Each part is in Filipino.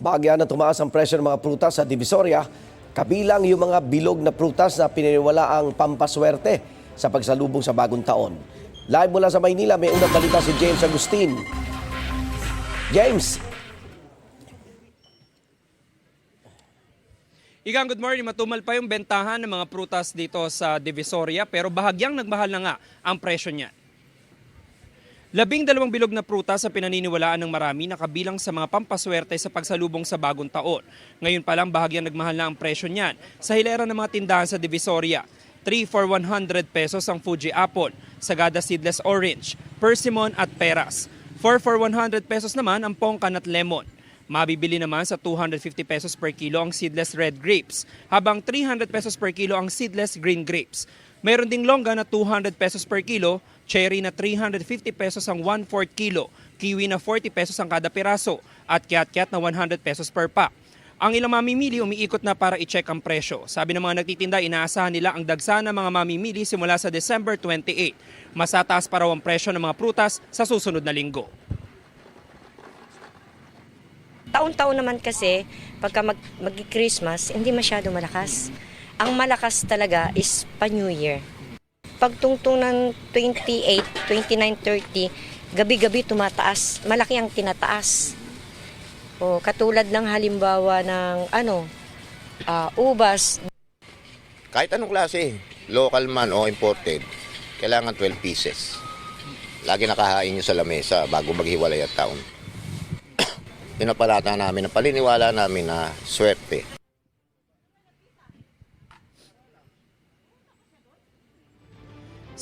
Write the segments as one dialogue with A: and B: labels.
A: Bahagya na tumaas ang presyo ng mga prutas sa Divisoria, kabilang yung mga bilog na prutas na pininiwala ang pampaswerte sa pagsalubong sa bagong taon. Live mula sa Maynila, may unang balita si James Agustin. James!
B: Igang, good morning. Matumal pa yung bentahan ng mga prutas dito sa Divisoria pero bahagyang nagmahal na nga ang presyo niya. 12 bilog na prutas sa pinaniniwalaan ng marami na kabilang sa mga pampaswerte sa pagsalubong sa bagong taon. Ngayon pa lang bahagyang nagmahal na ang presyo niyan sa hilera ng mga tindahan sa Divisoria. 3 for 100 pesos ang Fuji Apple, Sagada Seedless Orange, Persimmon at Peras. 4 for 100 pesos naman ang Pongkan at Lemon. Mabibili naman sa 250 pesos per kilo ang seedless red grapes, habang 300 pesos per kilo ang seedless green grapes. Meron ding longga na 200 pesos per kilo, cherry na 350 pesos ang 1/4 kilo, kiwi na 40 pesos ang kada piraso, at kiat-kiat na 100 pesos per pack. Ang ilang mamimili umiikot na para i-check ang presyo. Sabi ng mga nagtitinda, inaasahan nila ang dagsa ng mga mamimili simula sa December 28. Masataas pa raw ang presyo ng mga prutas sa susunod na linggo.
C: Taon-taon naman kasi, pagka mag-Christmas, hindi masyado malakas. Ang malakas talaga is pa-New Year. Pagtungtong ng 28, 29, 30, gabi-gabi tumataas. Malaki ang tinataas. O, katulad ng halimbawa ng ubas.
D: Kahit anong klase, local man o imported, kailangan 12 pieces. Lagi nakahain nyo sa lamesa bago maghiwalay ang taon. Pinapalata namin, ang paniniwala namin na swerte.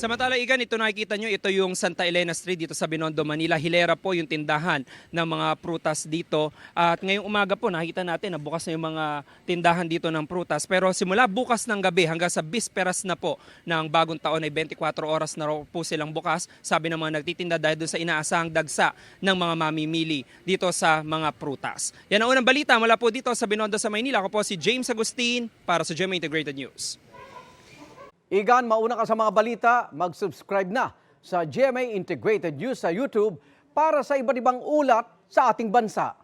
B: Samantala, Igan, ito nakikita nyo, ito yung Santa Elena Street dito sa Binondo, Manila. Hilera po yung tindahan ng mga prutas dito. At ngayong umaga po, nakikita natin na bukas na yung mga tindahan dito ng prutas. Pero simula bukas ng gabi hanggang sa bisperas na po ng bagong taon ay 24 oras na po silang bukas. Sabi ng mga nagtitinda dahil doon sa inaasahang dagsa ng mga mamimili dito sa mga prutas. Yan ang unang balita mula po dito sa Binondo sa Maynila. Ako po si James Agustin para sa GMA Integrated News.
A: Igan, mauna ka sa mga balita, mag-subscribe na sa GMA Integrated News sa YouTube para sa iba't ibang ulat sa ating bansa.